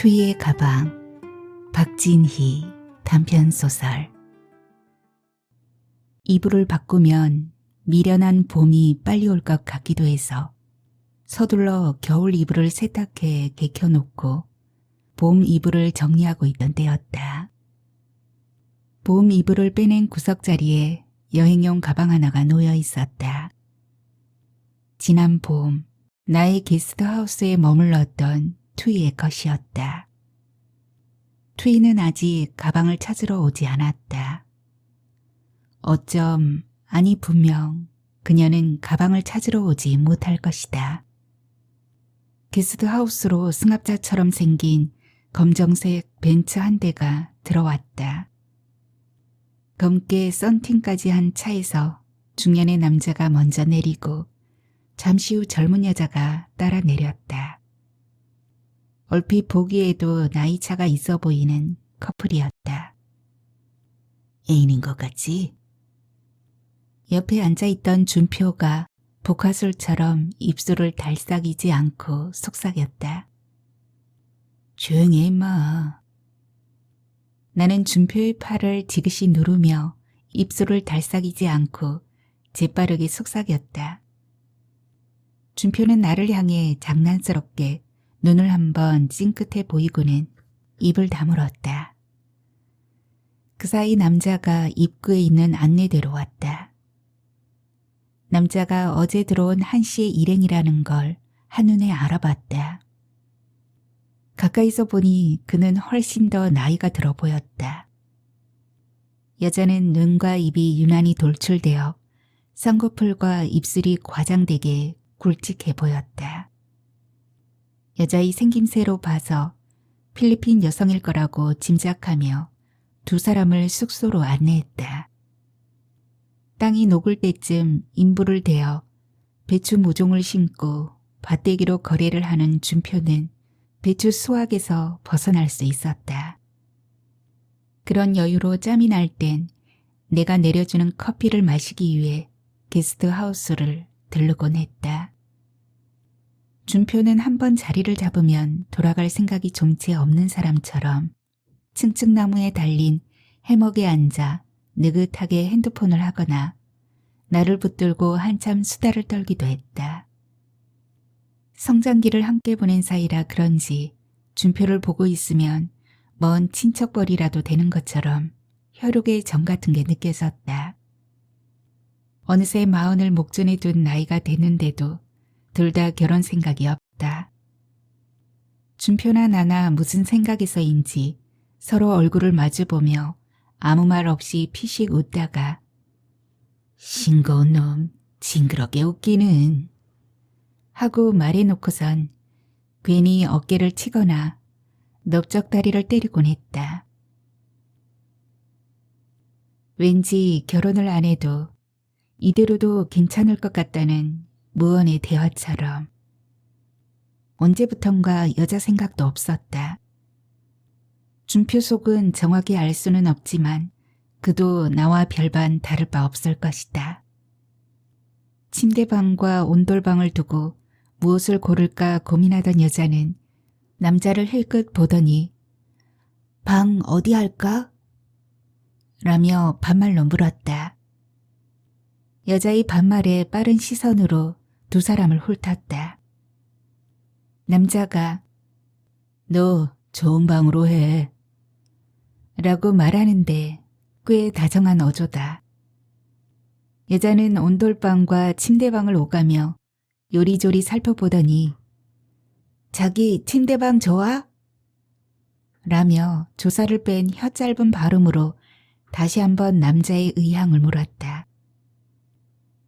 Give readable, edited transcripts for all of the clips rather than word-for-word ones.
투이의 가방, 박진희 단편소설. 이불을 바꾸면 미련한 봄이 빨리 올 것 같기도 해서 서둘러 겨울 이불을 세탁해 개켜놓고 봄 이불을 정리하고 있던 때였다. 봄 이불을 빼낸 구석 자리에 여행용 가방 하나가 놓여 있었다. 지난 봄 나의 게스트하우스에 머물렀던 투이의 것이었다. 투이는 아직 가방을 찾으러 오지 않았다. 어쩜, 아니 분명 그녀는 가방을 찾으러 오지 못할 것이다. 게스트하우스로 승합차처럼 생긴 검정색 벤츠 한 대가 들어왔다. 검게 썬팅까지 한 차에서 중년의 남자가 먼저 내리고 잠시 후 젊은 여자가 따라 내렸다. 얼핏 보기에도 나이차가 있어 보이는 커플이었다. 애인인 것 같지? 옆에 앉아있던 준표가 복화술처럼 입술을 달싹이지 않고 속삭였다. 조용히 해 임마. 나는 준표의 팔을 지그시 누르며 입술을 달싹이지 않고 재빠르게 속삭였다. 준표는 나를 향해 장난스럽게 눈을 한번 찡긋해 보이고는 입을 다물었다. 그 사이 남자가 입구에 있는 안내대로 왔다. 남자가 어제 들어온 한씨의 일행이라는 걸 한눈에 알아봤다. 가까이서 보니 그는 훨씬 더 나이가 들어 보였다. 여자는 눈과 입이 유난히 돌출되어 쌍꺼풀과 입술이 과장되게 굵직해 보였다. 여자의 생김새로 봐서 필리핀 여성일 거라고 짐작하며 두 사람을 숙소로 안내했다. 땅이 녹을 때쯤 인부를 대어 배추 모종을 심고 밭대기로 거래를 하는 준표는 배추 수확에서 벗어날 수 있었다. 그런 여유로 짬이 날 땐 내가 내려주는 커피를 마시기 위해 게스트하우스를 들르곤 했다. 준표는 한번 자리를 잡으면 돌아갈 생각이 좀체 없는 사람처럼 층층나무에 달린 해먹에 앉아 느긋하게 핸드폰을 하거나 나를 붙들고 한참 수다를 떨기도 했다. 성장기를 함께 보낸 사이라 그런지 준표를 보고 있으면 먼 친척벌이라도 되는 것처럼 혈육의 정 같은 게 느껴졌다. 어느새 40을 목전에 둔 나이가 됐는데도 둘 다 결혼 생각이 없다. 준표나 나나 무슨 생각에서인지 서로 얼굴을 마주보며 아무 말 없이 피식 웃다가 싱거운 놈 징그럽게 웃기는 하고 말해놓고선 괜히 어깨를 치거나 넓적다리를 때리곤 했다. 왠지 결혼을 안 해도 이대로도 괜찮을 것 같다는 무언의 대화처럼 언제부턴가 여자 생각도 없었다. 준표 속은 정확히 알 수는 없지만 그도 나와 별반 다를 바 없을 것이다. 침대방과 온돌방을 두고 무엇을 고를까 고민하던 여자는 남자를 힐끗 보더니 방 어디 할까? 라며 반말로 물었다. 여자의 반말에 빠른 시선으로 두 사람을 훑었다. 남자가 너 좋은 방으로 해 라고 말하는데 꽤 다정한 어조다. 여자는 온돌방과 침대방을 오가며 요리조리 살펴보더니 자기 침대방 좋아? 라며 조사를 뺀 혀 짧은 발음으로 다시 한번 남자의 의향을 물었다.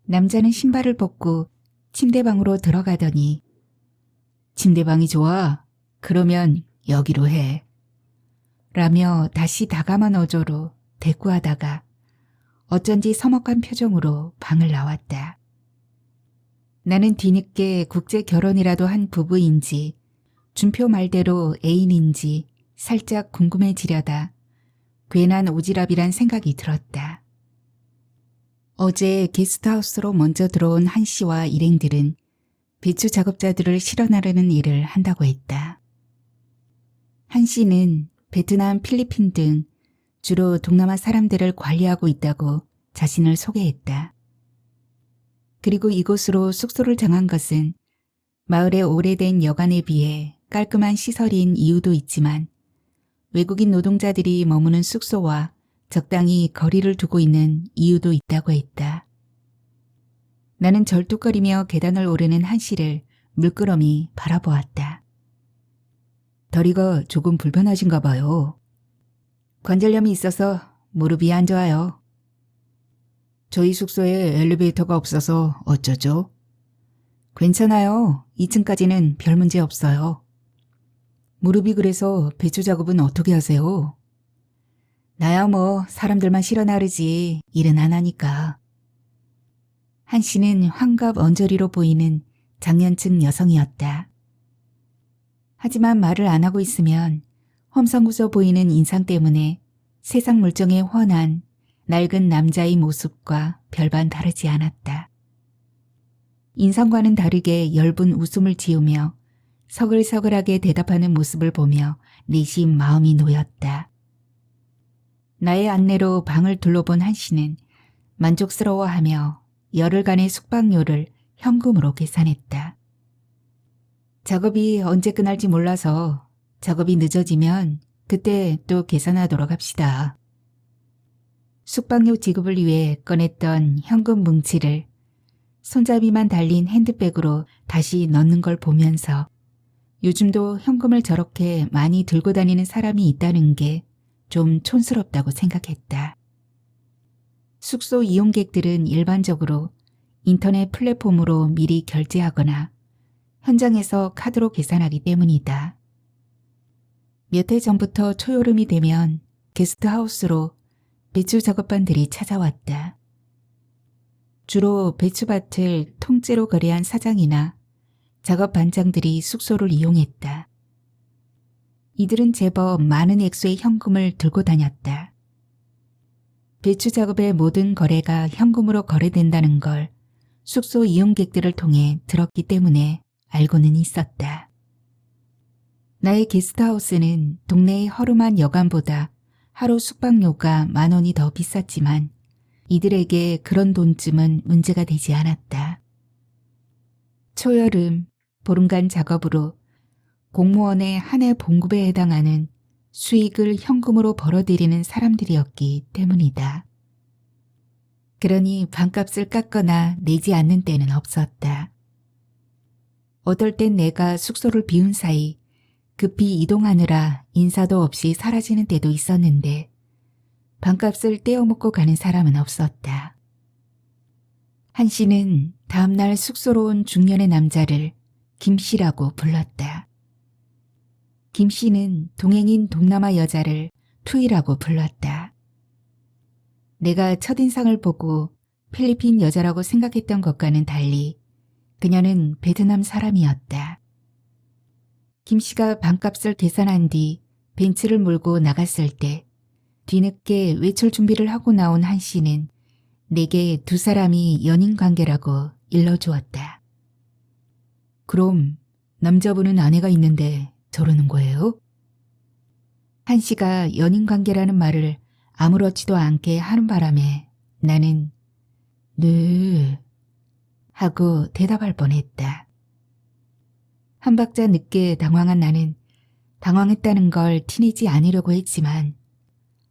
남자는 신발을 벗고 침대방으로 들어가더니 침대방이 좋아? 그러면 여기로 해. 라며 다시 다감한 어조로 대꾸하다가 어쩐지 서먹한 표정으로 방을 나왔다. 나는 뒤늦게 국제 결혼이라도 한 부부인지 준표 말대로 애인인지 살짝 궁금해지려다 괜한 오지랖이란 생각이 들었다. 어제 게스트하우스로 먼저 들어온 한 씨와 일행들은 배추 작업자들을 실어나르는 일을 한다고 했다. 한 씨는 베트남, 필리핀 등 주로 동남아 사람들을 관리하고 있다고 자신을 소개했다. 그리고 이곳으로 숙소를 정한 것은 마을의 오래된 여관에 비해 깔끔한 시설인 이유도 있지만 외국인 노동자들이 머무는 숙소와 적당히 거리를 두고 있는 이유도 있다고 했다. 나는 절뚝거리며 계단을 오르는 한 씨를 물끄러미 바라보았다. 다리가 조금 불편하신가 봐요. 관절염이 있어서 무릎이 안 좋아요. 저희 숙소에 엘리베이터가 없어서 어쩌죠? 괜찮아요. 2층까지는 별 문제 없어요. 무릎이 그래서 배추 작업은 어떻게 하세요? 나야 뭐 사람들만 실어 나르지 일은 안 하니까. 한 씨는 환갑 언저리로 보이는 장년층 여성이었다. 하지만 말을 안 하고 있으면 험상궂어 보이는 인상 때문에 세상 물정에 훤한 낡은 남자의 모습과 별반 다르지 않았다. 인상과는 다르게 엷은 웃음을 지으며 서글서글하게 대답하는 모습을 보며 내심 마음이 놓였다. 나의 안내로 방을 둘러본 한 씨는 만족스러워하며 열흘간의 숙박료를 현금으로 계산했다. 작업이 언제 끝날지 몰라서 작업이 늦어지면 그때 또 계산하도록 합시다. 숙박료 지급을 위해 꺼냈던 현금 뭉치를 손잡이만 달린 핸드백으로 다시 넣는 걸 보면서 요즘도 현금을 저렇게 많이 들고 다니는 사람이 있다는 게 좀 촌스럽다고 생각했다. 숙소 이용객들은 일반적으로 인터넷 플랫폼으로 미리 결제하거나 현장에서 카드로 계산하기 때문이다. 몇 해 전부터 초여름이 되면 게스트하우스로 배추 작업반들이 찾아왔다. 주로 배추밭을 통째로 거래한 사장이나 작업반장들이 숙소를 이용했다. 이들은 제법 많은 액수의 현금을 들고 다녔다. 배추 작업의 모든 거래가 현금으로 거래된다는 걸 숙소 이용객들을 통해 들었기 때문에 알고는 있었다. 나의 게스트하우스는 동네의 허름한 여관보다 하루 숙박료가 10,000원이 더 비쌌지만 이들에게 그런 돈쯤은 문제가 되지 않았다. 초여름, 보름간 작업으로 공무원의 한 해 봉급에 해당하는 수익을 현금으로 벌어들이는 사람들이었기 때문이다. 그러니 방값을 깎거나 내지 않는 때는 없었다. 어떨 땐 내가 숙소를 비운 사이 급히 이동하느라 인사도 없이 사라지는 때도 있었는데 방값을 떼어먹고 가는 사람은 없었다. 한 씨는 다음날 숙소로 온 중년의 남자를 김 씨라고 불렀다. 김 씨는 동행인 동남아 여자를 투이라고 불렀다. 내가 첫인상을 보고 필리핀 여자라고 생각했던 것과는 달리 그녀는 베트남 사람이었다. 김 씨가 방값을 계산한 뒤 벤츠를 몰고 나갔을 때 뒤늦게 외출 준비를 하고 나온 한 씨는 내게 두 사람이 연인 관계라고 일러주었다. 그럼 남자분은 아내가 있는데 저러는 거예요? 한 씨가 연인 관계라는 말을 아무렇지도 않게 하는 바람에 나는 네 하고 대답할 뻔했다. 한 박자 늦게 당황한 나는 당황했다는 걸 티내지 않으려고 했지만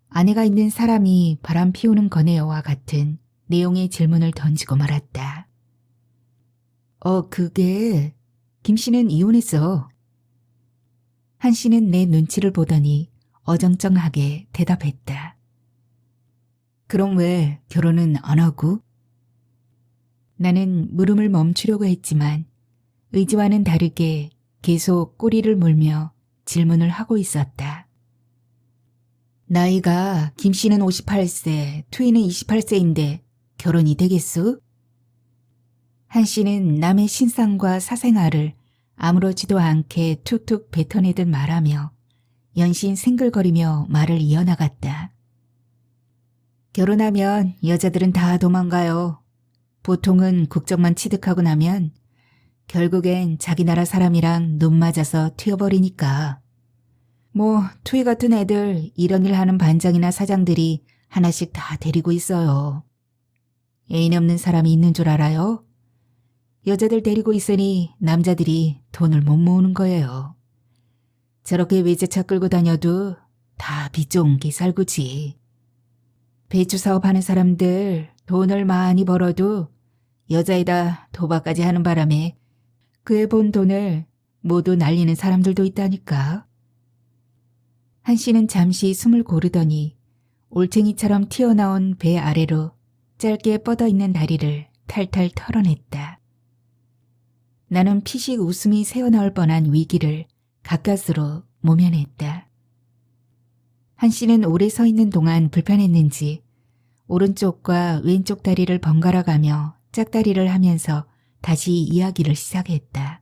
아내가 있는 사람이 바람 피우는 거네요와 같은 내용의 질문을 던지고 말았다. 그게 김 씨는 이혼했어. 한 씨는 내 눈치를 보더니 어정쩡하게 대답했다. 그럼 왜 결혼은 안 하고? 나는 물음을 멈추려고 했지만 의지와는 다르게 계속 꼬리를 물며 질문을 하고 있었다. 나이가 김 씨는 58세, 투이는 28세인데 결혼이 되겠소? 한 씨는 남의 신상과 사생활을 아무렇지도 않게 툭툭 뱉어내듯 말하며 연신 생글거리며 말을 이어나갔다. 결혼하면 여자들은 다 도망가요. 보통은 국적만 취득하고 나면 결국엔 자기 나라 사람이랑 눈 맞아서 튀어버리니까. 투이 같은 애들 이런 일 하는 반장이나 사장들이 하나씩 다 데리고 있어요. 애인 없는 사람이 있는 줄 알아요? 여자들 데리고 있으니 남자들이 돈을 못 모으는 거예요. 저렇게 외제차 끌고 다녀도 다 빚 좋은 기살구지. 배추 사업하는 사람들 돈을 많이 벌어도 여자에다 도박까지 하는 바람에 그에 본 돈을 모두 날리는 사람들도 있다니까. 한 씨는 잠시 숨을 고르더니 올챙이처럼 튀어나온 배 아래로 짧게 뻗어있는 다리를 탈탈 털어냈다. 나는 피식 웃음이 새어나올 뻔한 위기를 가까스로 모면했다. 한 씨는 오래 서 있는 동안 불편했는지 오른쪽과 왼쪽 다리를 번갈아 가며 짝다리를 하면서 다시 이야기를 시작했다.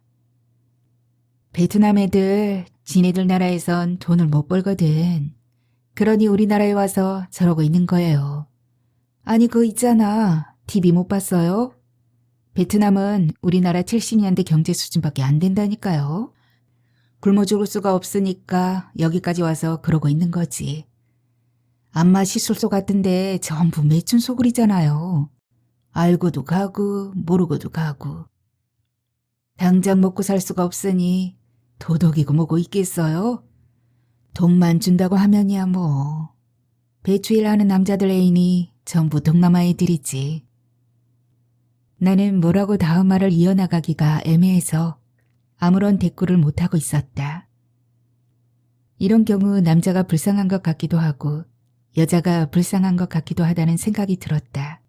베트남 애들, 지네들 나라에선 돈을 못 벌거든. 그러니 우리나라에 와서 저러고 있는 거예요. 아니 그거 있잖아. TV 못 봤어요? 베트남은 우리나라 70년대 경제 수준밖에 안 된다니까요. 굶어 죽을 수가 없으니까 여기까지 와서 그러고 있는 거지. 안마 시술소 같은데 전부 매춘 소굴이잖아요. 알고도 가고 모르고도 가고. 당장 먹고 살 수가 없으니 도덕이고 뭐고 있겠어요? 돈만 준다고 하면이야 뭐. 배추일 하는 남자들 애인이 전부 동남아 애들이지. 나는 뭐라고 다음 말을 이어나가기가 애매해서 아무런 대꾸를 못하고 있었다. 이런 경우 남자가 불쌍한 것 같기도 하고 여자가 불쌍한 것 같기도 하다는 생각이 들었다.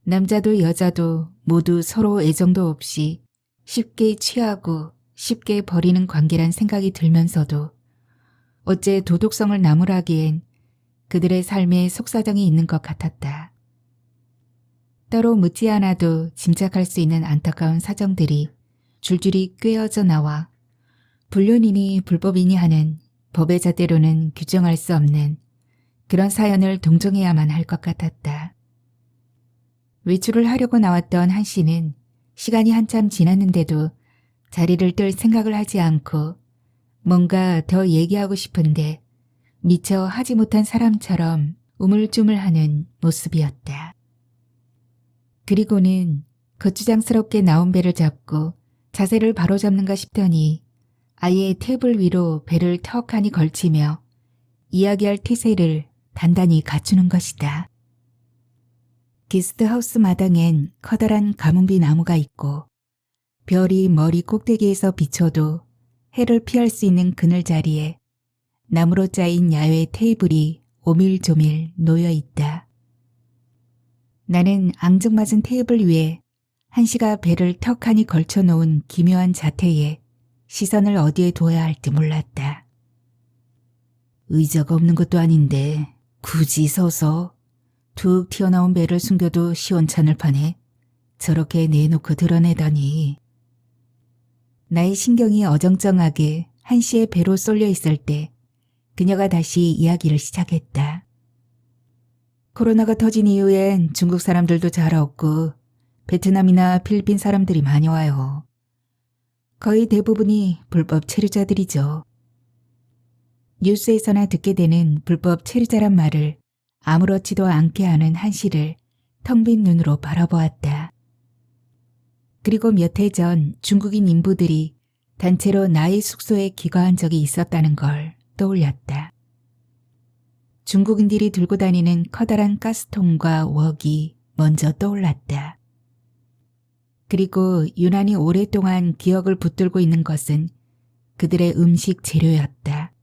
남자도 여자도 모두 서로 애정도 없이 쉽게 취하고 쉽게 버리는 관계란 생각이 들면서도 어째 도덕성을 나무라기엔 그들의 삶에 속사정이 있는 것 같았다. 따로 묻지 않아도 짐작할 수 있는 안타까운 사정들이 줄줄이 꿰어져 나와 불륜이니 불법이니 하는 법의 잣대로는 규정할 수 없는 그런 사연을 동정해야만 할 것 같았다. 외출을 하려고 나왔던 한 씨는 시간이 한참 지났는데도 자리를 뜰 생각을 하지 않고 뭔가 더 얘기하고 싶은데 미처 하지 못한 사람처럼 우물쭈물하는 모습이었다. 그리고는 거추장스럽게 나온 배를 잡고 자세를 바로잡는가 싶더니 아예 테이블 위로 배를 턱하니 걸치며 이야기할 태세를 단단히 갖추는 것이다. 게스트하우스 마당엔 커다란 가문비 나무가 있고 별이 머리 꼭대기에서 비춰도 해를 피할 수 있는 그늘 자리에 나무로 짜인 야외 테이블이 오밀조밀 놓여 있다. 나는 앙증맞은 테이블 위에 한 씨가 배를 턱하니 걸쳐놓은 기묘한 자태에 시선을 어디에 둬야 할지 몰랐다. 의자가 없는 것도 아닌데 굳이 서서 툭 튀어나온 배를 숨겨도 시원찮을 판에 저렇게 내놓고 드러내다니. 나의 신경이 어정쩡하게 한 씨의 배로 쏠려 있을 때 그녀가 다시 이야기를 시작했다. 코로나가 터진 이후엔 중국 사람들도 잘 없고 베트남이나 필리핀 사람들이 많이 와요. 거의 대부분이 불법 체류자들이죠. 뉴스에서나 듣게 되는 불법 체류자란 말을 아무렇지도 않게 하는 한 씨를 텅 빈 눈으로 바라보았다. 그리고 몇 해 전 중국인 인부들이 단체로 나의 숙소에 귀가한 적이 있었다는 걸 떠올렸다. 중국인들이 들고 다니는 커다란 가스통과 웍이 먼저 떠올랐다. 그리고 유난히 오랫동안 기억을 붙들고 있는 것은 그들의 음식 재료였다.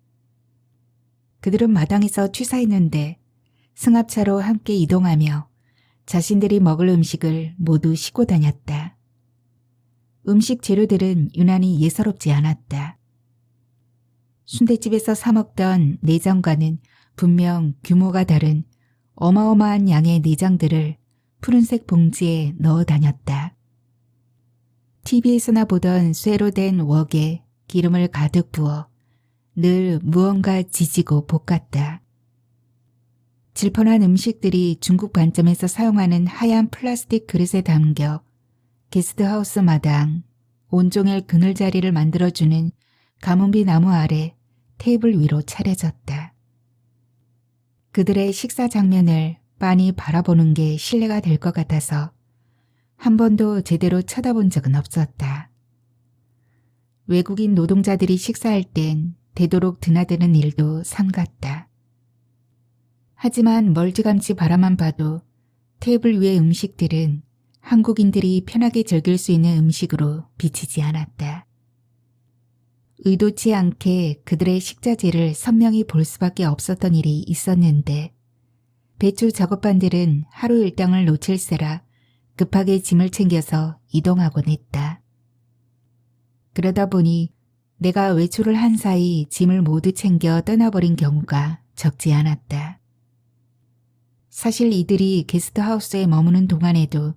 그들은 마당에서 취사했는데 승합차로 함께 이동하며 자신들이 먹을 음식을 모두 싣고 다녔다. 음식 재료들은 유난히 예사롭지 않았다. 순댓집에서 사 먹던 내장과는 분명 규모가 다른 어마어마한 양의 내장들을 푸른색 봉지에 넣어 다녔다. TV에서나 보던 쇠로 된 웍에 기름을 가득 부어 늘 무언가 지지고 볶았다. 질펀한 음식들이 중국 반점에서 사용하는 하얀 플라스틱 그릇에 담겨 게스트하우스 마당, 온종일 그늘자리를 만들어주는 가문비 나무 아래 테이블 위로 차려졌다. 그들의 식사 장면을 빤히 바라보는 게 신뢰가 될 것 같아서 한 번도 제대로 쳐다본 적은 없었다. 외국인 노동자들이 식사할 땐 되도록 드나드는 일도 삼갔다. 하지만 멀찌감치 바라만 봐도 테이블 위의 음식들은 한국인들이 편하게 즐길 수 있는 음식으로 비치지 않았다. 의도치 않게 그들의 식자재를 선명히 볼 수밖에 없었던 일이 있었는데 배추 작업반들은 하루 일당을 놓칠세라 급하게 짐을 챙겨서 이동하곤 했다. 그러다 보니 내가 외출을 한 사이 짐을 모두 챙겨 떠나버린 경우가 적지 않았다. 사실 이들이 게스트하우스에 머무는 동안에도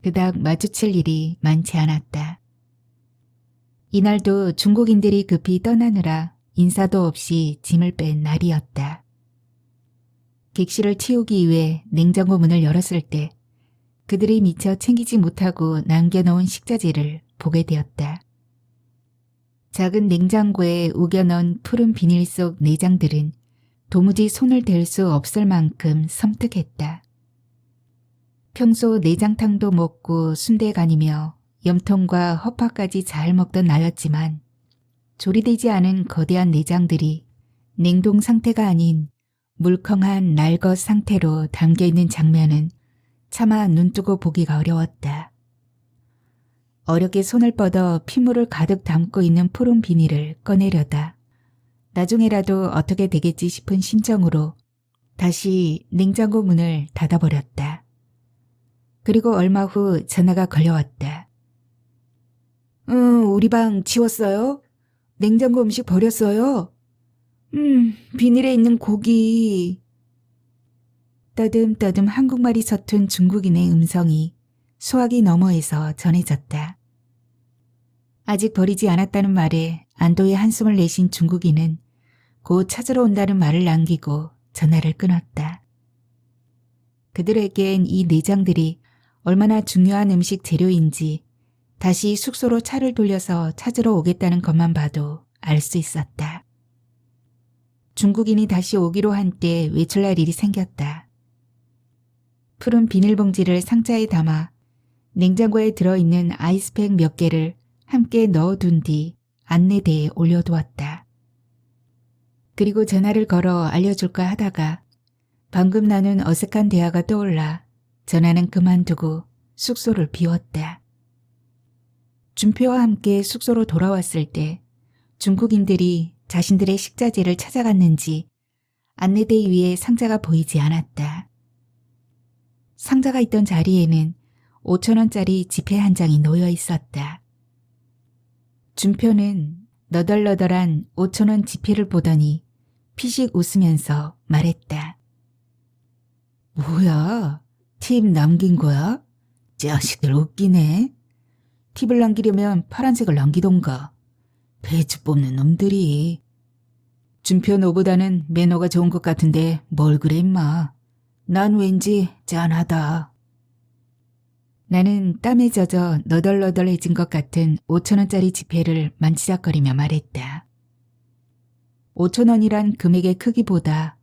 그닥 마주칠 일이 많지 않았다. 이날도 중국인들이 급히 떠나느라 인사도 없이 짐을 뺀 날이었다. 객실을 치우기 위해 냉장고 문을 열었을 때 그들이 미처 챙기지 못하고 남겨놓은 식자재를 보게 되었다. 작은 냉장고에 우겨넣은 푸른 비닐 속 내장들은 도무지 손을 댈 수 없을 만큼 섬뜩했다. 평소 내장탕도 먹고 순대간이며 염통과 허파까지 잘 먹던 나였지만 조리되지 않은 거대한 내장들이 냉동 상태가 아닌 물컹한 날것 상태로 담겨있는 장면은 차마 눈뜨고 보기가 어려웠다. 어렵게 손을 뻗어 핏물을 가득 담고 있는 푸른 비닐을 꺼내려다 나중에라도 어떻게 되겠지 싶은 심정으로 다시 냉장고 문을 닫아버렸다. 그리고 얼마 후 전화가 걸려왔다. 우리 방 치웠어요? 냉장고 음식 버렸어요? 비닐에 있는 고기. 떠듬떠듬 한국말이 서툰 중국인의 음성이 소화기 너머에서 전해졌다. 아직 버리지 않았다는 말에 안도의 한숨을 내쉰 중국인은 곧 찾으러 온다는 말을 남기고 전화를 끊었다. 그들에겐 이 내장들이 얼마나 중요한 음식 재료인지 다시 숙소로 차를 돌려서 찾으러 오겠다는 것만 봐도 알 수 있었다. 중국인이 다시 오기로 한때 외출할 일이 생겼다. 푸른 비닐봉지를 상자에 담아 냉장고에 들어있는 아이스팩 몇 개를 함께 넣어둔 뒤 안내대에 올려두었다. 그리고 전화를 걸어 알려줄까 하다가 방금 나눈 어색한 대화가 떠올라 전화는 그만두고 숙소를 비웠다. 준표와 함께 숙소로 돌아왔을 때 중국인들이 자신들의 식자재를 찾아갔는지 안내대 위에 상자가 보이지 않았다. 상자가 있던 자리에는 5,000원짜리 지폐 한 장이 놓여 있었다. 준표는 너덜너덜한 5,000원 지폐를 보더니 피식 웃으면서 말했다. 뭐야? 팁 남긴 거야? 자식들 웃기네. 팁을 남기려면 파란색을 남기던가. 배추 뽑는 놈들이. 준표 너보다는 매너가 좋은 것 같은데 뭘 그래 임마. 난 왠지 짠하다. 나는 땀에 젖어 너덜너덜해진 것 같은 5,000원짜리 지폐를 만지작거리며 말했다. 5,000원이란 금액의 크기보다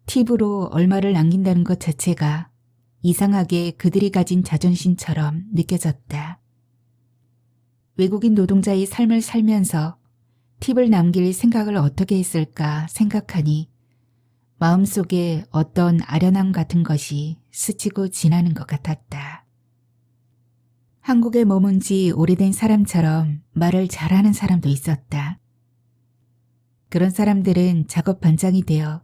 팁으로 얼마를 남긴다는 것 자체가 이상하게 그들이 가진 자존심처럼 느껴졌다. 외국인 노동자의 삶을 살면서 팁을 남길 생각을 어떻게 했을까 생각하니 마음속에 어떤 아련함 같은 것이 스치고 지나는 것 같았다. 한국에 머문 지 오래된 사람처럼 말을 잘하는 사람도 있었다. 그런 사람들은 작업 반장이 되어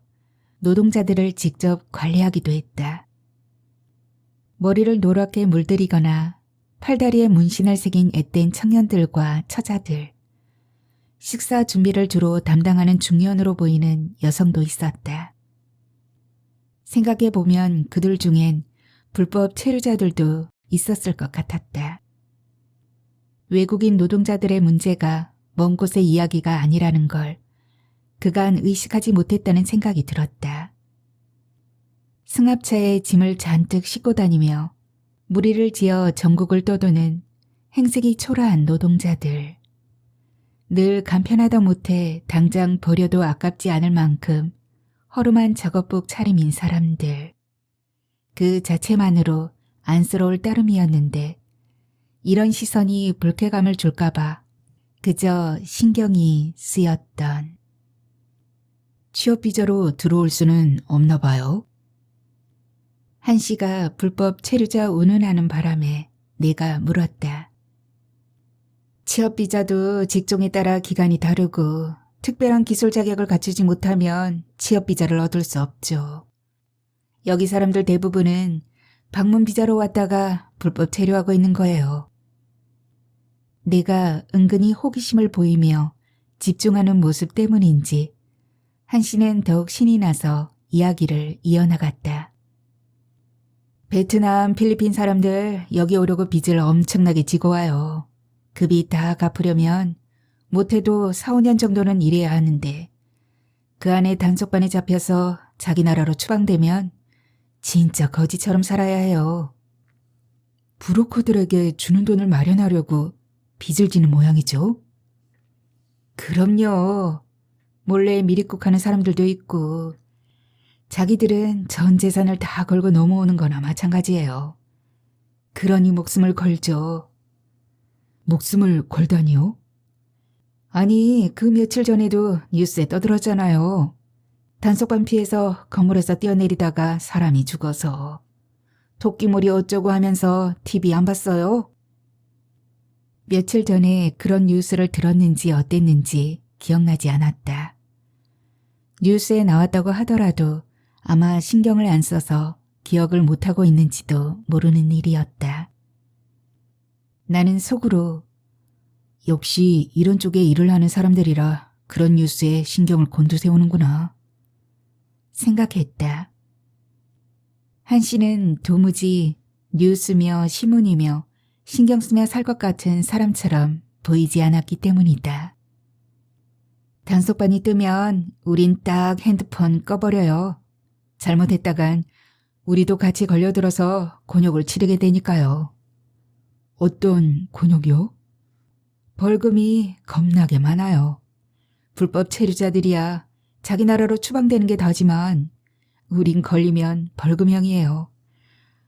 노동자들을 직접 관리하기도 했다. 머리를 노랗게 물들이거나 팔다리에 문신을 새긴 앳된 청년들과 처자들, 식사 준비를 주로 담당하는 중년으로 보이는 여성도 있었다. 생각해보면 그들 중엔 불법 체류자들도 있었을 것 같았다. 외국인 노동자들의 문제가 먼 곳의 이야기가 아니라는 걸 그간 의식하지 못했다는 생각이 들었다. 승합차에 짐을 잔뜩 싣고 다니며 무리를 지어 전국을 떠도는 행색이 초라한 노동자들. 늘 간편하다 못해 당장 버려도 아깝지 않을 만큼 허름한 작업복 차림인 사람들. 그 자체만으로 안쓰러울 따름이었는데 이런 시선이 불쾌감을 줄까봐 그저 신경이 쓰였던. 취업 비자로 들어올 수는 없나 봐요. 한 씨가 불법 체류자 운운하는 바람에 내가 물었다. 취업 비자도 직종에 따라 기간이 다르고 특별한 기술 자격을 갖추지 못하면 취업 비자를 얻을 수 없죠. 여기 사람들 대부분은 방문 비자로 왔다가 불법 체류하고 있는 거예요. 내가 은근히 호기심을 보이며 집중하는 모습 때문인지 한 씨는 더욱 신이 나서 이야기를 이어나갔다. 베트남, 필리핀 사람들 여기 오려고 빚을 엄청나게 지고 와요. 그 빚 다 갚으려면 못해도 4, 5년 정도는 일해야 하는데 그 안에 단속반에 잡혀서 자기 나라로 추방되면 진짜 거지처럼 살아야 해요. 브로커들에게 주는 돈을 마련하려고 빚을 지는 모양이죠? 그럼요. 몰래 미리국하는 사람들도 있고 자기들은 전 재산을 다 걸고 넘어오는 거나 마찬가지예요. 그러니 목숨을 걸죠. 목숨을 걸다니요? 아니, 그 며칠 전에도 뉴스에 떠들었잖아요. 단속반 피해서 건물에서 뛰어내리다가 사람이 죽어서. 토끼몰이 어쩌고 하면서 TV 안 봤어요? 며칠 전에 그런 뉴스를 들었는지 어땠는지 기억나지 않았다. 뉴스에 나왔다고 하더라도 아마 신경을 안 써서 기억을 못하고 있는지도 모르는 일이었다. 나는 속으로 역시 이런 쪽에 일을 하는 사람들이라 그런 뉴스에 신경을 곤두세우는구나 생각했다. 한 씨는 도무지 뉴스며 신문이며 신경 쓰며 살 것 같은 사람처럼 보이지 않았기 때문이다. 단속반이 뜨면 우린 딱 핸드폰 꺼버려요. 잘못했다간 우리도 같이 걸려들어서 곤욕을 치르게 되니까요. 어떤 곤욕이요? 벌금이 겁나게 많아요. 불법 체류자들이야 자기 나라로 추방되는 게 다지만 우린 걸리면 벌금형이에요.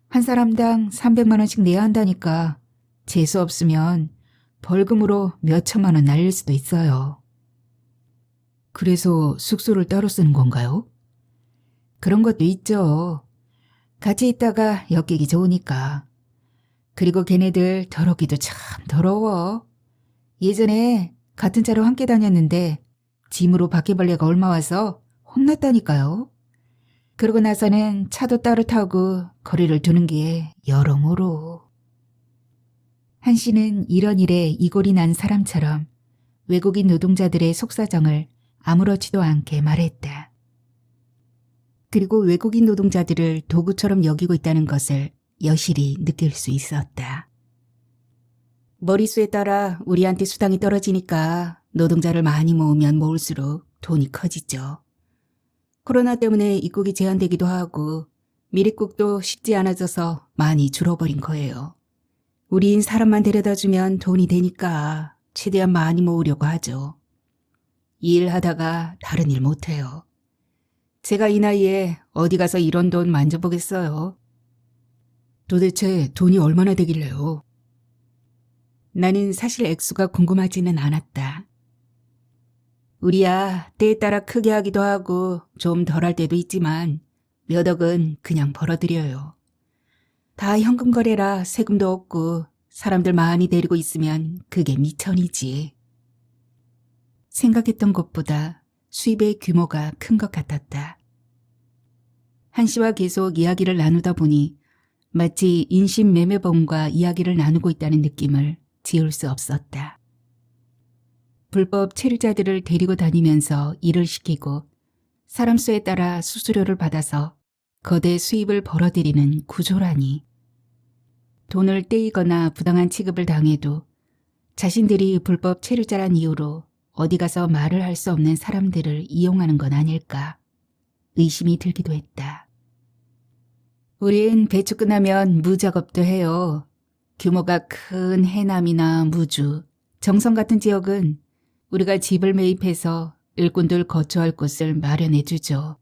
한 사람당 300만 원씩 내야 한다니까 재수 없으면 벌금으로 몇 천만 원 날릴 수도 있어요. 그래서 숙소를 따로 쓰는 건가요? 그런 것도 있죠. 같이 있다가 엮이기 좋으니까. 그리고 걔네들 더럽기도 참 더러워. 예전에 같은 차로 함께 다녔는데 짐으로 바퀴벌레가 얼마 와서 혼났다니까요. 그러고 나서는 차도 따로 타고 거리를 두는 게 여러모로. 한 씨는 이런 일에 이골이 난 사람처럼 외국인 노동자들의 속사정을 아무렇지도 않게 말했다. 그리고 외국인 노동자들을 도구처럼 여기고 있다는 것을 여실히 느낄 수 있었다. 머릿수에 따라 우리한테 수당이 떨어지니까 노동자를 많이 모으면 모을수록 돈이 커지죠. 코로나 때문에 입국이 제한되기도 하고 미입국도 쉽지 않아져서 많이 줄어버린 거예요. 우린 사람만 데려다주면 돈이 되니까 최대한 많이 모으려고 하죠. 이 일 하다가 다른 일 못해요. 제가 이 나이에 어디 가서 이런 돈 만져보겠어요. 도대체 돈이 얼마나 되길래요? 나는 사실 액수가 궁금하지는 않았다. 우리야 때에 따라 크게 하기도 하고 좀 덜할 때도 있지만 몇 억은 그냥 벌어들여요. 다 현금 거래라 세금도 없고 사람들 많이 데리고 있으면 그게 미천이지. 생각했던 것보다 수입의 규모가 큰 것 같았다. 한 씨와 계속 이야기를 나누다 보니 마치 인신매매범과 이야기를 나누고 있다는 느낌을 지울 수 없었다. 불법 체류자들을 데리고 다니면서 일을 시키고 사람 수에 따라 수수료를 받아서 거대 수입을 벌어들이는 구조라니. 돈을 떼이거나 부당한 취급을 당해도 자신들이 불법 체류자란 이유로 어디 가서 말을 할 수 없는 사람들을 이용하는 건 아닐까 의심이 들기도 했다. 우린 배추 끝나면 무작업도 해요. 규모가 큰 해남이나 무주, 정선 같은 지역은 우리가 집을 매입해서 일꾼들 거주할 곳을 마련해 주죠.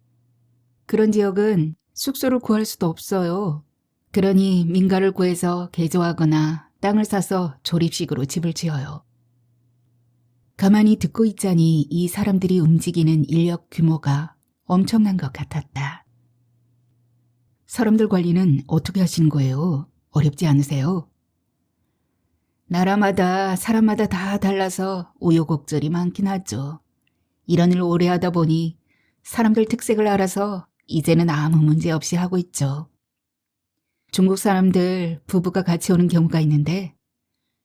그런 지역은 숙소를 구할 수도 없어요. 그러니 민가를 구해서 개조하거나 땅을 사서 조립식으로 집을 지어요. 가만히 듣고 있자니 이 사람들이 움직이는 인력 규모가 엄청난 것 같았다. 사람들 관리는 어떻게 하시는 거예요? 어렵지 않으세요? 나라마다 사람마다 다 달라서 우여곡절이 많긴 하죠. 이런 일 오래 하다 보니 사람들 특색을 알아서 이제는 아무 문제 없이 하고 있죠. 중국 사람들 부부가 같이 오는 경우가 있는데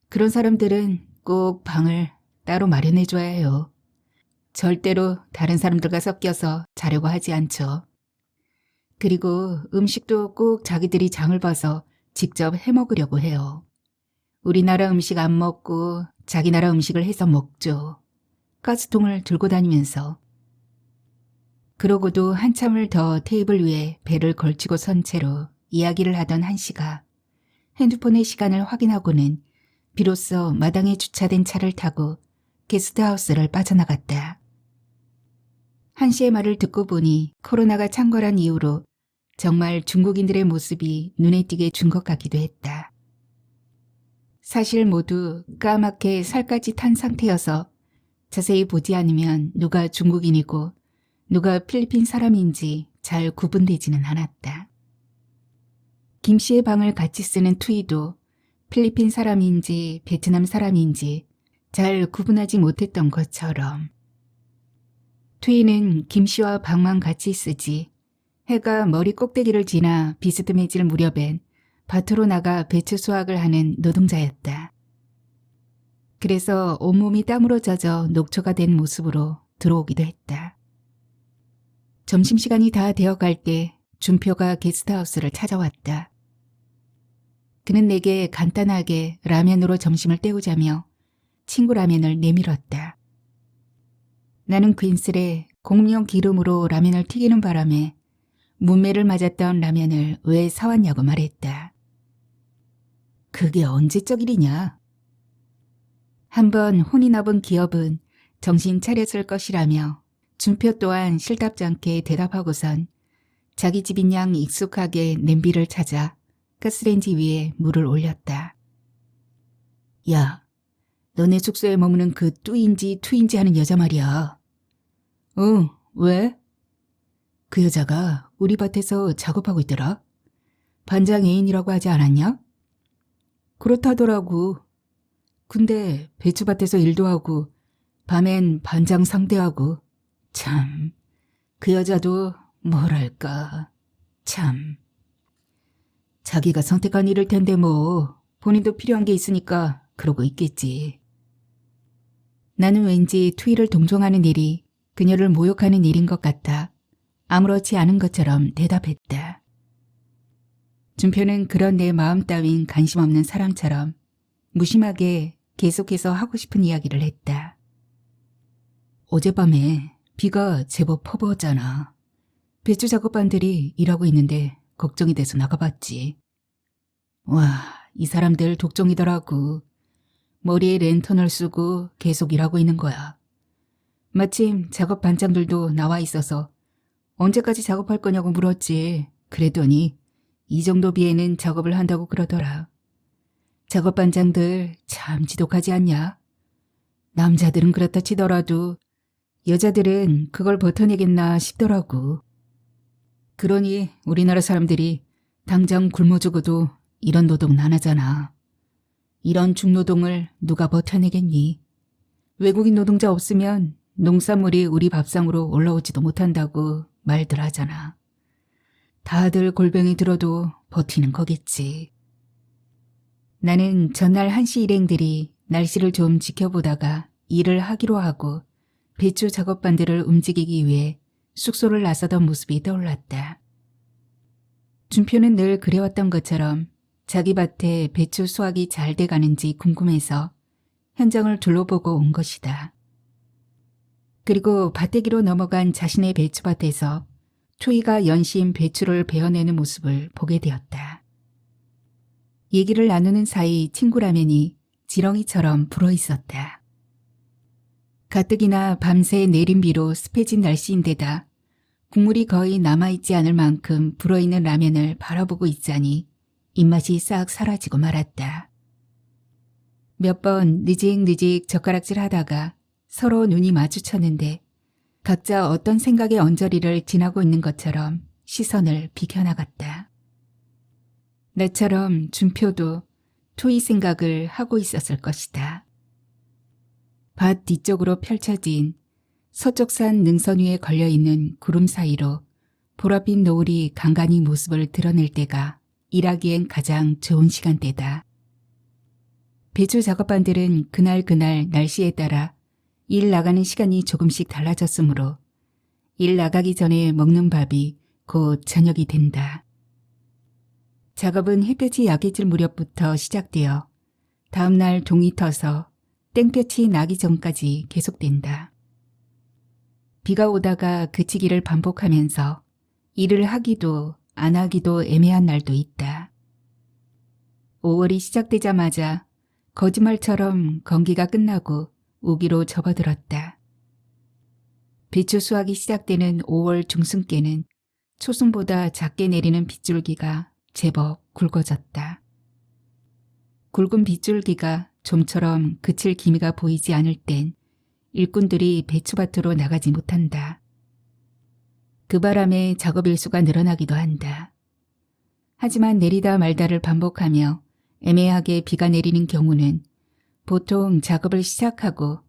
그런 사람들은 꼭 방을 따로 마련해줘야 해요. 절대로 다른 사람들과 섞여서 자려고 하지 않죠. 그리고 음식도 꼭 자기들이 장을 봐서 직접 해먹으려고 해요. 우리나라 음식 안 먹고 자기 나라 음식을 해서 먹죠. 가스통을 들고 다니면서. 그러고도 한참을 더 테이블 위에 배를 걸치고 선 채로 이야기를 하던 한 씨가 핸드폰의 시간을 확인하고는 비로소 마당에 주차된 차를 타고 게스트하우스를 빠져나갔다. 한 씨의 말을 듣고 보니 코로나가 창궐한 이후로 정말 중국인들의 모습이 눈에 띄게 준 것 같기도 했다. 사실 모두 까맣게 살까지 탄 상태여서 자세히 보지 않으면 누가 중국인이고 누가 필리핀 사람인지 잘 구분되지는 않았다. 김 씨의 방을 같이 쓰는 투이도 필리핀 사람인지 베트남 사람인지 잘 구분하지 못했던 것처럼. 투이는 김 씨와 방만 같이 쓰지 해가 머리 꼭대기를 지나 비스듬해질 무렵엔 밭으로 나가 배추 수확을 하는 노동자였다. 그래서 온몸이 땀으로 젖어 녹초가 된 모습으로 들어오기도 했다. 점심시간이 다 되어갈 때 준표가 게스트하우스를 찾아왔다. 그는 내게 간단하게 라면으로 점심을 때우자며 친구 라면을 내밀었다. 나는 괜스레 공룡 기름으로 라면을 튀기는 바람에 문매를 맞았던 라면을 왜 사왔냐고 말했다. 그게 언제적 일이냐? 한번 혼이 나본 기업은 정신 차렸을 것이라며 준표 또한 실답지 않게 대답하고선 자기 집인 양 익숙하게 냄비를 찾아 가스레인지 위에 물을 올렸다. 야, 너네 숙소에 머무는 그 뚜인지 투인지 하는 여자 말이야. 응, 왜? 그 여자가 우리 밭에서 작업하고 있더라. 반장 애인이라고 하지 않았냐? 그렇다더라고. 근데 배추밭에서 일도 하고 밤엔 반장 상대하고 참, 그 여자도 뭐랄까 참. 자기가 선택한 일일 텐데 뭐 본인도 필요한 게 있으니까 그러고 있겠지. 나는 왠지 투이를 동정하는 일이 그녀를 모욕하는 일인 것 같아 아무렇지 않은 것처럼 대답했다. 준표는 그런 내 마음 따윈 관심 없는 사람처럼 무심하게 계속해서 하고 싶은 이야기를 했다. 어젯밤에 비가 제법 퍼부었잖아. 배추 작업반들이 일하고 있는데 걱정이 돼서 나가봤지. 와, 이 사람들 독종이더라고. 머리에 랜턴을 쓰고 계속 일하고 있는 거야. 마침 작업 반장들도 나와 있어서 언제까지 작업할 거냐고 물었지. 그랬더니 이 정도 비에는 작업을 한다고 그러더라. 작업 반장들 참 지독하지 않냐? 남자들은 그렇다 치더라도 여자들은 그걸 버텨내겠나 싶더라고. 그러니 우리나라 사람들이 당장 굶어 죽어도 이런 노동은 안 하잖아. 이런 중노동을 누가 버텨내겠니? 외국인 노동자 없으면 농산물이 우리 밥상으로 올라오지도 못한다고 말들 하잖아. 다들 골병이 들어도 버티는 거겠지. 나는 전날 한시 일행들이 날씨를 좀 지켜보다가 일을 하기로 하고 배추 작업반들을 움직이기 위해 숙소를 나서던 모습이 떠올랐다. 준표는 늘 그래왔던 것처럼 자기 밭에 배추 수확이 잘 돼가는지 궁금해서 현장을 둘러보고 온 것이다. 그리고 밭대기로 넘어간 자신의 배추밭에서 투이가 연신 배추를 베어내는 모습을 보게 되었다. 얘기를 나누는 사이 친구 라면이 지렁이처럼 불어있었다. 가뜩이나 밤새 내린 비로 습해진 날씨인데다 국물이 거의 남아있지 않을 만큼 불어있는 라면을 바라보고 있자니 입맛이 싹 사라지고 말았다. 몇 번 느직느직 젓가락질 하다가 서로 눈이 마주쳤는데 각자 어떤 생각의 언저리를 지나고 있는 것처럼 시선을 비켜나갔다. 나처럼 준표도 토이 생각을 하고 있었을 것이다. 밭 뒤쪽으로 펼쳐진 서쪽산 능선 위에 걸려있는 구름 사이로 보랏빛 노을이 간간히 모습을 드러낼 때가 일하기엔 가장 좋은 시간대다. 배추 작업반들은 그날 날씨에 따라 일 나가는 시간이 조금씩 달라졌으므로 일 나가기 전에 먹는 밥이 곧 저녁이 된다. 작업은 햇볕이 약해질 무렵부터 시작되어 다음날 동이 터서 땡볕이 나기 전까지 계속된다. 비가 오다가 그치기를 반복하면서 일을 하기도 안 하기도 애매한 날도 있다. 5월이 시작되자마자 거짓말처럼 건기가 끝나고 우기로 접어들었다. 배추 수확이 시작되는 5월 중순께는 초순보다 작게 내리는 빗줄기가 제법 굵어졌다. 굵은 빗줄기가 좀처럼 그칠 기미가 보이지 않을 땐 일꾼들이 배추밭으로 나가지 못한다. 그 바람에 작업 일수가 늘어나기도 한다. 하지만 내리다 말다를 반복하며 애매하게 비가 내리는 경우는 보통 작업을 시작하고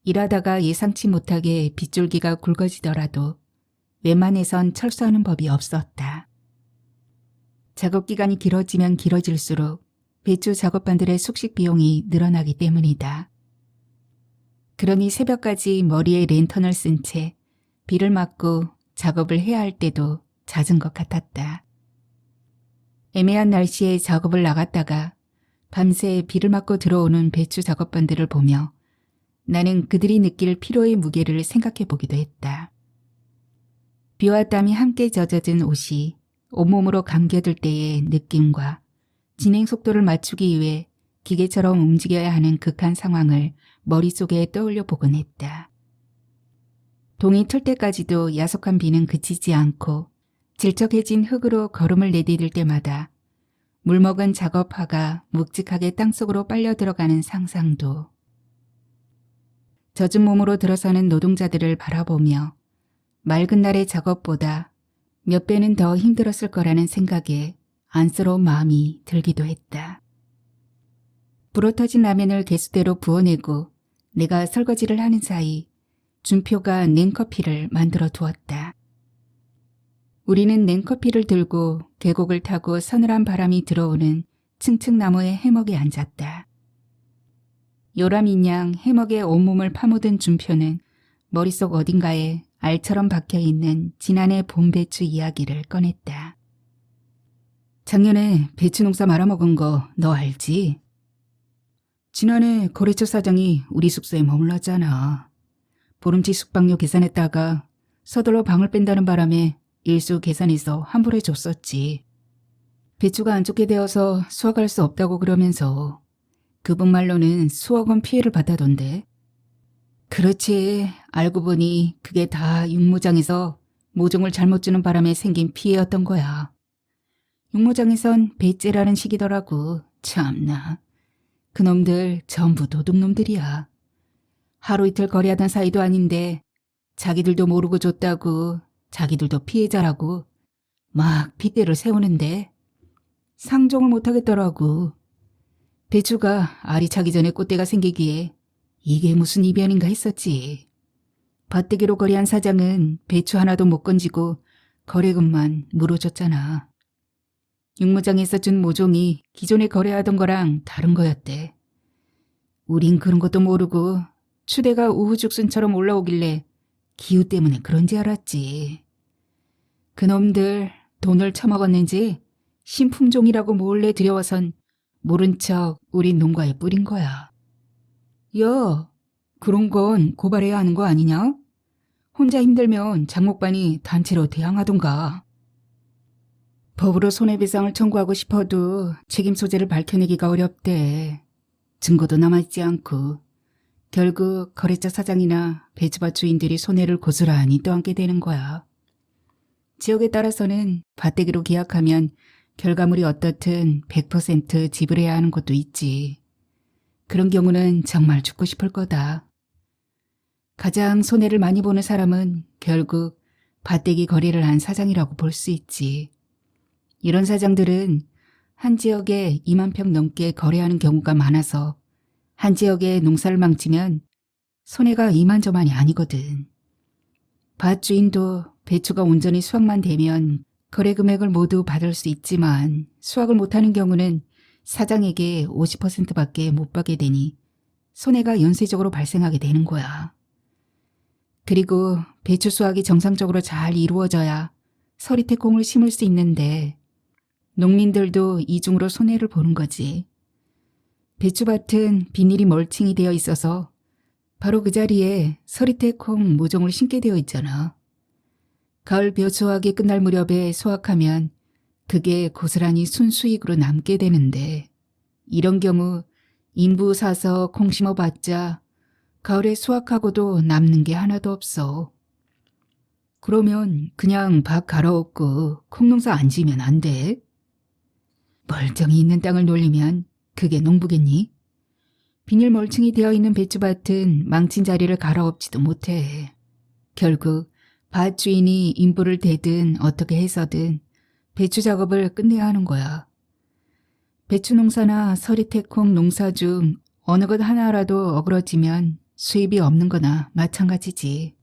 일하다가 예상치 못하게 빗줄기가 굵어지더라도 웬만해선 철수하는 법이 없었다. 작업 기간이 길어지면 길어질수록 배추 작업반들의 숙식 비용이 늘어나기 때문이다. 그러니 새벽까지 머리에 랜턴을 쓴 채 비를 맞고 작업을 해야 할 때도 잦은 것 같았다. 애매한 날씨에 작업을 나갔다가 밤새 비를 맞고 들어오는 배추 작업반들을 보며 나는 그들이 느낄 피로의 무게를 생각해 보기도 했다. 비와 땀이 함께 젖어든 옷이 온몸으로 감겨들 때의 느낌과 진행 속도를 맞추기 위해 기계처럼 움직여야 하는 극한 상황을 머릿속에 떠올려 보곤 했다. 동이 틀 때까지도 야속한 비는 그치지 않고 질척해진 흙으로 걸음을 내디딜 때마다 물먹은 작업화가 묵직하게 땅속으로 빨려 들어가는 상상도. 젖은 몸으로 들어서는 노동자들을 바라보며 맑은 날의 작업보다 몇 배는 더 힘들었을 거라는 생각에 안쓰러운 마음이 들기도 했다. 불어터진 라면을 개수대로 부어내고 내가 설거지를 하는 사이 준표가 냉커피를 만들어 두었다. 우리는 냉커피를 들고 계곡을 타고 서늘한 바람이 들어오는 층층나무의 해먹에 앉았다. 요람인 양 해먹에 온몸을 파묻은 준표는 머릿속 어딘가에 알처럼 박혀있는 지난해 봄배추 이야기를 꺼냈다. 작년에 배추 농사 말아먹은 거 너 알지? 지난해 거래처 사장이 우리 숙소에 머물렀잖아. 보름치 숙박료 계산했다가 서둘러 방을 뺀다는 바람에 일수 계산해서 환불해 줬었지. 배추가 안 좋게 되어서 수확할 수 없다고 그러면서 그분 말로는 수억 원 피해를 받아던데. 그렇지. 알고 보니 그게 다 육무장에서 모종을 잘못 주는 바람에 생긴 피해였던 거야. 육무장에선 배째라는 식이더라고. 참나. 그놈들 전부 도둑놈들이야. 하루 이틀 거래하던 사이도 아닌데 자기들도 모르고 줬다고 자기들도 피해자라고 막 핏대를 세우는데 상종을 못하겠더라고. 배추가 알이 차기 전에 꽃대가 생기기에 이게 무슨 이변인가 했었지. 밭대기로 거래한 사장은 배추 하나도 못 건지고 거래금만 물어줬잖아. 육무장에서 준 모종이 기존에 거래하던 거랑 다른 거였대. 우린 그런 것도 모르고 추대가 우후죽순처럼 올라오길래 기후 때문에 그런지 알았지. 그놈들 돈을 처먹었는지 신품종이라고 몰래 들여와선 모른 척 우리 농가에 뿌린 거야. 야, 그런 건 고발해야 하는 거 아니냐? 혼자 힘들면 장목반이 단체로 대항하던가. 법으로 손해배상을 청구하고 싶어도 책임 소재를 밝혀내기가 어렵대. 증거도 남아있지 않고 결국 거래처 사장이나 배추밭 주인들이 손해를 고스란히 떠안게 되는 거야. 지역에 따라서는 밭대기로 계약하면 결과물이 어떻든 100% 지불해야 하는 곳도 있지. 그런 경우는 정말 죽고 싶을 거다. 가장 손해를 많이 보는 사람은 결국 밭대기 거래를 한 사장이라고 볼 수 있지. 이런 사장들은 한 지역에 2만 평 넘게 거래하는 경우가 많아서 한 지역에 농사를 망치면 손해가 이만저만이 아니거든. 밭 주인도 배추가 온전히 수확만 되면 거래 금액을 모두 받을 수 있지만 수확을 못하는 경우는 사장에게 50%밖에 못 받게 되니 손해가 연쇄적으로 발생하게 되는 거야. 그리고 배추 수확이 정상적으로 잘 이루어져야 서리태콩을 심을 수 있는데 농민들도 이중으로 손해를 보는 거지. 배추밭은 비닐이 멀칭이 되어 있어서 바로 그 자리에 서리태콩 모종을 심게 되어 있잖아. 가을 벼 수확이 끝날 무렵에 수확하면 그게 고스란히 순수익으로 남게 되는데 이런 경우 인부 사서 콩 심어봤자 가을에 수확하고도 남는 게 하나도 없어. 그러면 그냥 밭 갈아엎고 콩농사 안 지면 안 돼? 멀쩡히 있는 땅을 놀리면 그게 농부겠니? 비닐 멀칭이 되어 있는 배추밭은 망친 자리를 갈아엎지도 못해. 결국 밭 주인이 인부를 대든 어떻게 해서든 배추 작업을 끝내야 하는 거야. 배추 농사나 서리태콩 농사 중 어느 것 하나라도 어그러지면 수입이 없는 거나 마찬가지지.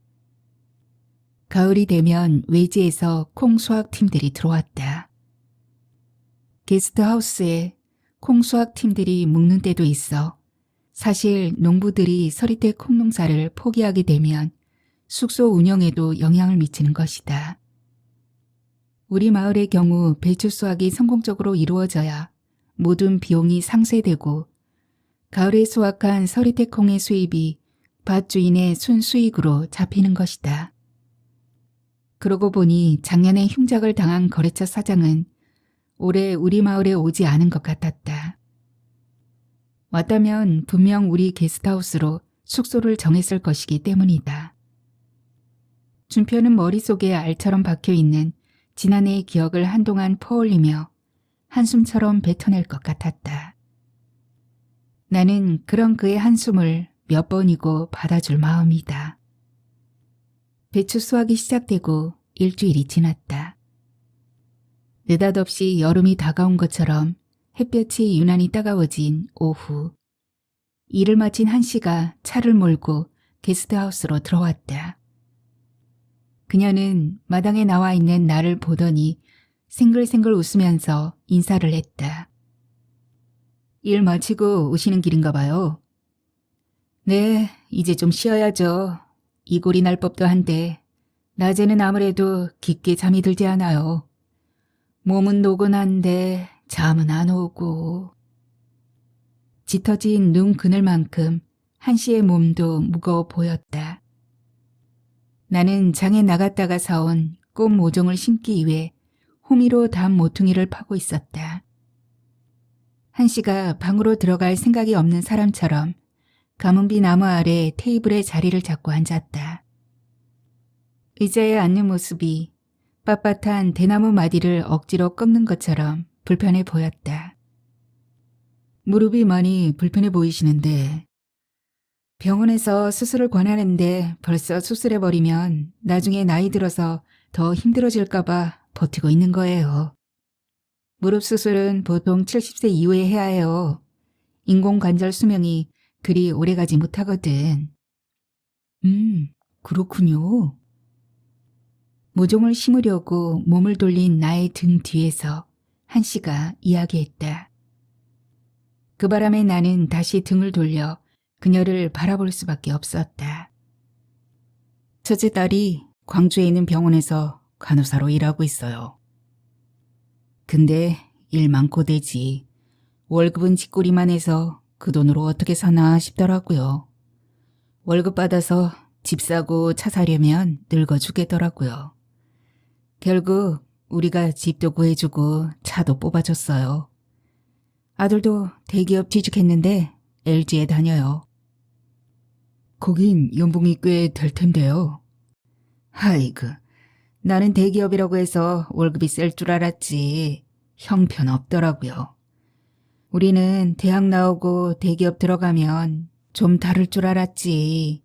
가을이 되면 외지에서 콩 수확팀들이 들어왔다. 게스트하우스에 콩 수확팀들이 묵는 때도 있어. 사실 농부들이 서리태 콩 농사를 포기하게 되면 숙소 운영에도 영향을 미치는 것이다. 우리 마을의 경우 배추 수확이 성공적으로 이루어져야 모든 비용이 상쇄되고 가을에 수확한 서리태 콩의 수입이 밭 주인의 순수익으로 잡히는 것이다. 그러고 보니 작년에 흉작을 당한 거래처 사장은 올해 우리 마을에 오지 않은 것 같았다. 왔다면 분명 우리 게스트하우스로 숙소를 정했을 것이기 때문이다. 준표는 머릿속에 알처럼 박혀있는 지난해의 기억을 한동안 퍼올리며 한숨처럼 뱉어낼 것 같았다. 나는 그런 그의 한숨을 몇 번이고 받아줄 마음이다. 배추 수확이 시작되고 일주일이 지났다. 느닷없이 여름이 다가온 것처럼 햇볕이 유난히 따가워진 오후. 일을 마친 한씨가 차를 몰고 게스트하우스로 들어왔다. 그녀는 마당에 나와 있는 나를 보더니 생글생글 웃으면서 인사를 했다. 일 마치고 오시는 길인가 봐요. 네, 이제 좀 쉬어야죠. 이골이 날 법도 한데 낮에는 아무래도 깊게 잠이 들지 않아요. 몸은 노곤한데 잠은 안 오고. 짙어진 눈 그늘만큼 한씨의 몸도 무거워 보였다. 나는 장에 나갔다가 사온 꽃 모종을 심기 위해 호미로 담 모퉁이를 파고 있었다. 한씨가 방으로 들어갈 생각이 없는 사람처럼 가문비 나무 아래 테이블에 자리를 잡고 앉았다. 의자에 앉는 모습이 빳빳한 대나무 마디를 억지로 꺾는 것처럼 불편해 보였다. 무릎이 많이 불편해 보이시는데 병원에서 수술을 권하는데 벌써 수술해버리면 나중에 나이 들어서 더 힘들어질까 봐 버티고 있는 거예요. 무릎 수술은 보통 70세 이후에 해야 해요. 인공관절 수명이 그리 오래가지 못하거든. 그렇군요. 모종을 심으려고 몸을 돌린 나의 등 뒤에서 한씨가 이야기했다. 그 바람에 나는 다시 등을 돌려 그녀를 바라볼 수밖에 없었다. 첫째 딸이 광주에 있는 병원에서 간호사로 일하고 있어요. 근데 일 많고 되지. 월급은 쥐꼬리만 해서 그 돈으로 어떻게 사나 싶더라고요. 월급 받아서 집 사고 차 사려면 늙어 죽겠더라고요. 결국 우리가 집도 구해주고 차도 뽑아줬어요. 아들도 대기업 취직했는데 LG에 다녀요. 거긴 연봉이 꽤 될 텐데요. 하이그, 나는 대기업이라고 해서 월급이 셀 줄 알았지. 형편없더라고요. 우리는 대학 나오고 대기업 들어가면 좀 다를 줄 알았지.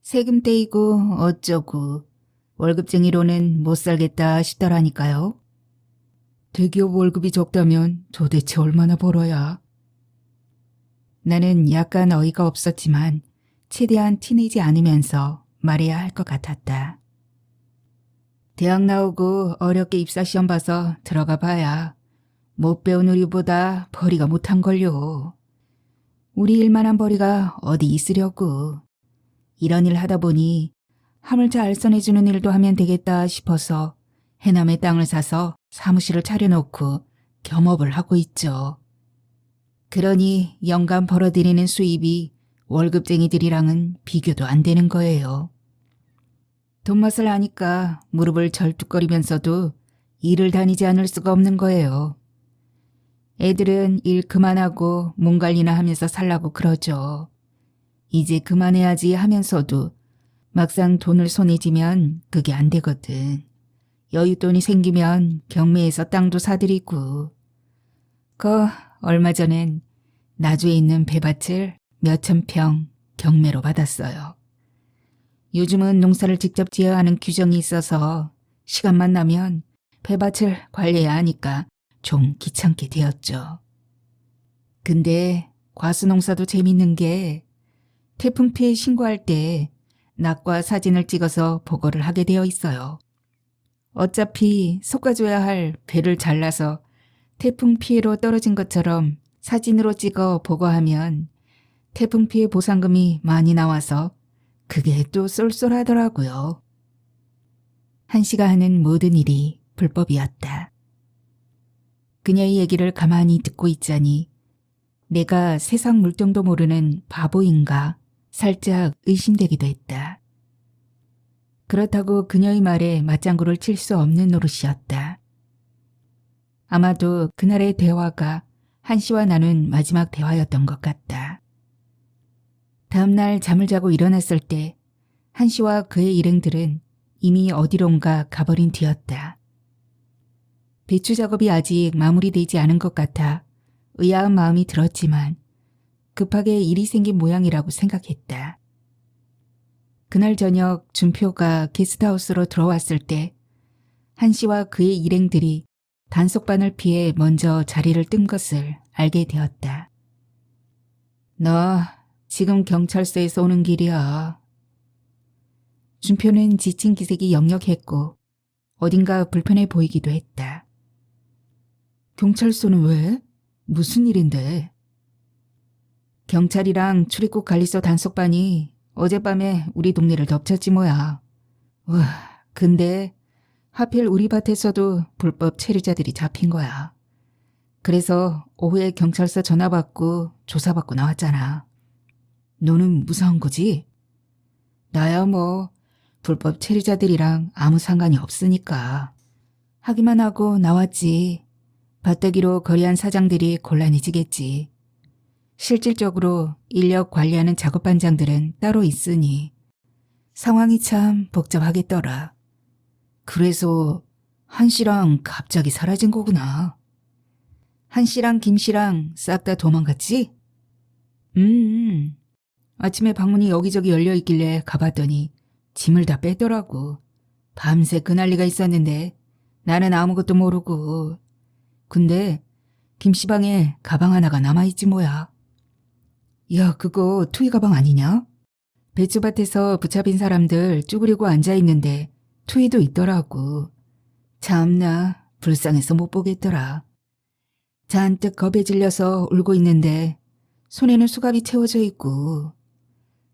세금 떼이고 어쩌고 월급쟁이로는 못 살겠다 싶더라니까요. 대기업 월급이 적다면 도대체 얼마나 벌어야? 나는 약간 어이가 없었지만 최대한 티내지 않으면서 말해야 할 것 같았다. 대학 나오고 어렵게 입사시험 봐서 들어가 봐야 못 배운 우리보다 벌이가 못한걸요. 우리 일만한 벌이가 어디 있으려고. 이런 일 하다 보니 하물며 알선해주는 일도 하면 되겠다 싶어서 해남에 땅을 사서 사무실을 차려놓고 겸업을 하고 있죠. 그러니 연간 벌어들이는 수입이 월급쟁이들이랑은 비교도 안 되는 거예요. 돈맛을 아니까 무릎을 절뚝거리면서도 일을 다니지 않을 수가 없는 거예요. 애들은 일 그만하고 몸 관리나 하면서 살라고 그러죠. 이제 그만해야지 하면서도 막상 돈을 손에 쥐면 그게 안 되거든. 여윳돈이 생기면 경매에서 땅도 사들이고. 얼마 전엔 나주에 있는 배밭을 몇천 평 경매로 받았어요. 요즘은 농사를 직접 지어야 하는 규정이 있어서 시간만 나면 배밭을 관리해야 하니까 좀 귀찮게 되었죠. 근데 과수농사도 재밌는 게 태풍 피해 신고할 때 낙과 사진을 찍어서 보고를 하게 되어 있어요. 어차피 솎아줘야 할 배를 잘라서 태풍 피해로 떨어진 것처럼 사진으로 찍어 보고하면 태풍 피해 보상금이 많이 나와서 그게 또 쏠쏠하더라고요. 한씨가 하는 모든 일이 불법이었다. 그녀의 얘기를 가만히 듣고 있자니 내가 세상 물정도 모르는 바보인가 살짝 의심되기도 했다. 그렇다고 그녀의 말에 맞장구를 칠 수 없는 노릇이었다. 아마도 그날의 대화가 한씨와 나눈 마지막 대화였던 것 같다. 다음날 잠을 자고 일어났을 때 한씨와 그의 일행들은 이미 어디론가 가버린 뒤였다. 배추 작업이 아직 마무리되지 않은 것 같아 의아한 마음이 들었지만 급하게 일이 생긴 모양이라고 생각했다. 그날 저녁 준표가 게스트하우스로 들어왔을 때 한씨와 그의 일행들이 단속반을 피해 먼저 자리를 뜬 것을 알게 되었다. 너 지금 경찰서에서 오는 길이야. 준표는 지친 기색이 역력했고 어딘가 불편해 보이기도 했다. 경찰서는 왜? 무슨 일인데? 경찰이랑 출입국 관리소 단속반이 어젯밤에 우리 동네를 덮쳤지 뭐야. 와, 근데 하필 우리 밭에서도 불법 체류자들이 잡힌 거야. 그래서 오후에 경찰서 전화 받고 조사받고 나왔잖아. 너는 무사한 거지? 나야 뭐 불법 체류자들이랑 아무 상관이 없으니까. 하기만 하고 나왔지. 밭대기로 거래한 사장들이 곤란해지겠지. 실질적으로 인력 관리하는 작업반장들은 따로 있으니 상황이 참 복잡하겠더라. 그래서 한씨랑 갑자기 사라진 거구나. 한씨랑 김씨랑 싹 다 도망갔지? 아침에 방문이 여기저기 열려있길래 가봤더니 짐을 다 뺐더라고. 밤새 그 난리가 있었는데 나는 아무것도 모르고. 근데 김씨 방에 가방 하나가 남아있지 뭐야. 야, 그거 투이 가방 아니냐? 배추밭에서 붙잡힌 사람들 쭈그리고 앉아있는데 투이도 있더라고. 참나 불쌍해서 못 보겠더라. 잔뜩 겁에 질려서 울고 있는데 손에는 수갑이 채워져 있고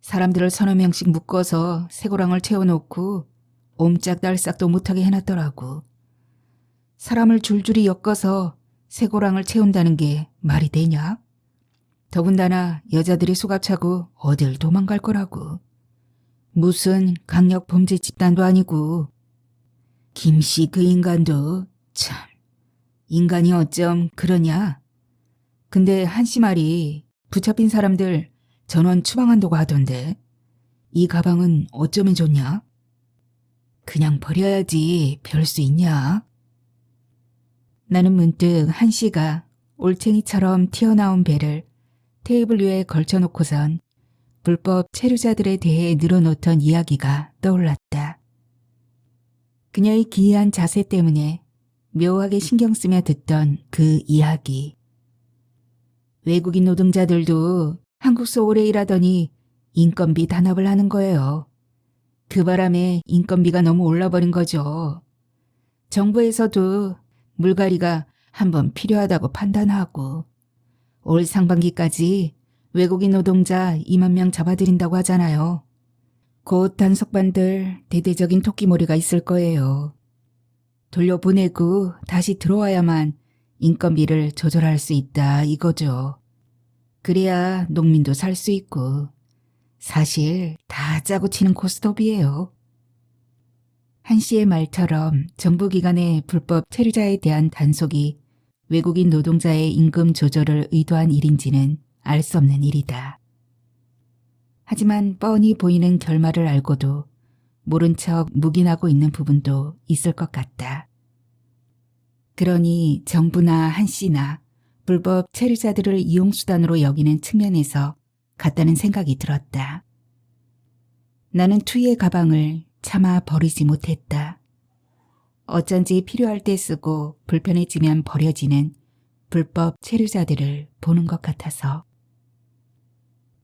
사람들을 서너 명씩 묶어서 쇠고랑을 채워놓고 옴짝달싹도 못하게 해놨더라고. 사람을 줄줄이 엮어서 쇠고랑을 채운다는 게 말이 되냐? 더군다나 여자들이 수갑 차고 어딜 도망갈 거라고. 무슨 강력 범죄 집단도 아니고. 김씨 그 인간도 참 인간이 어쩜 그러냐. 근데 한씨 말이 붙잡힌 사람들 전원 추방한다고 하던데 이 가방은 어쩌면 좋냐? 그냥 버려야지 별 수 있냐? 나는 문득 한씨가 올챙이처럼 튀어나온 배를 테이블 위에 걸쳐놓고선 불법 체류자들에 대해 늘어놓던 이야기가 떠올랐다. 그녀의 기이한 자세 때문에 묘하게 신경 쓰며 듣던 그 이야기. 외국인 노동자들도 한국서 오래 일하더니 인건비 단합을 하는 거예요. 그 바람에 인건비가 너무 올라버린 거죠. 정부에서도 물갈이가 한번 필요하다고 판단하고 올 상반기까지 외국인 노동자 2만 명 잡아들인다고 하잖아요. 곧 단속반들 대대적인 토끼몰이가 있을 거예요. 돌려보내고 다시 들어와야만 인건비를 조절할 수 있다 이거죠. 그래야 농민도 살 수 있고 사실 다 짜고 치는 고스톱이에요. 한 씨의 말처럼 정부기관의 불법 체류자에 대한 단속이 외국인 노동자의 임금 조절을 의도한 일인지는 알 수 없는 일이다. 하지만 뻔히 보이는 결말을 알고도 모른 척 묵인하고 있는 부분도 있을 것 같다. 그러니 정부나 한 씨나 불법 체류자들을 이용수단으로 여기는 측면에서 같다는 생각이 들었다. 나는 투이의 가방을 차마 버리지 못했다. 어쩐지 필요할 때 쓰고 불편해지면 버려지는 불법 체류자들을 보는 것 같아서.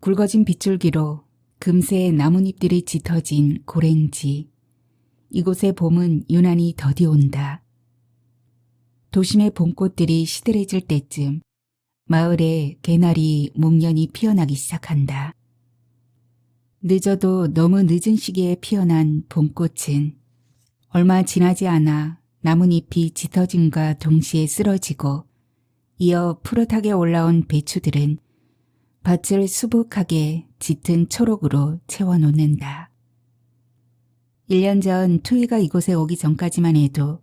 굵어진 빗줄기로 금세 나뭇잎들이 짙어진 고랭지. 이곳의 봄은 유난히 더디 온다. 도심의 봄꽃들이 시들해질 때쯤 마을에 개나리, 목련이 피어나기 시작한다. 늦어도 너무 늦은 시기에 피어난 봄꽃은 얼마 지나지 않아 나뭇잎이 짙어짐과 동시에 쓰러지고 이어 푸릇하게 올라온 배추들은 밭을 수북하게 짙은 초록으로 채워놓는다. 1년 전 투이가 이곳에 오기 전까지만 해도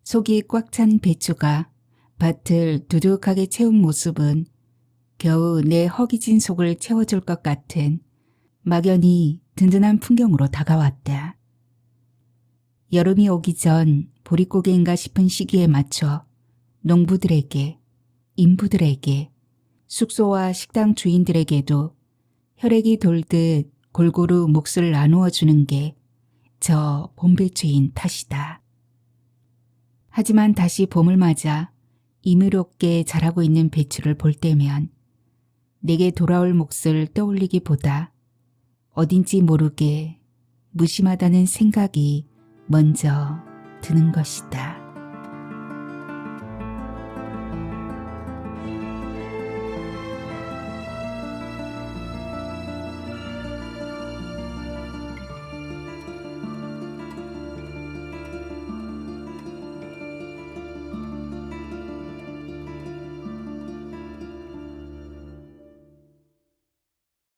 속이 꽉 찬 배추가 밭을 두둑하게 채운 모습은 겨우 내 허기진 속을 채워줄 것 같은 막연히 든든한 풍경으로 다가왔다. 여름이 오기 전 보릿고개인가 싶은 시기에 맞춰 농부들에게, 인부들에게, 숙소와 식당 주인들에게도 혈액이 돌듯 골고루 몫을 나누어 주는 게 저 봄배추인 탓이다. 하지만 다시 봄을 맞아 이물없게 자라고 있는 배추를 볼 때면 내게 돌아올 몫을 떠올리기보다 어딘지 모르게 무심하다는 생각이 먼저 드는 것이다.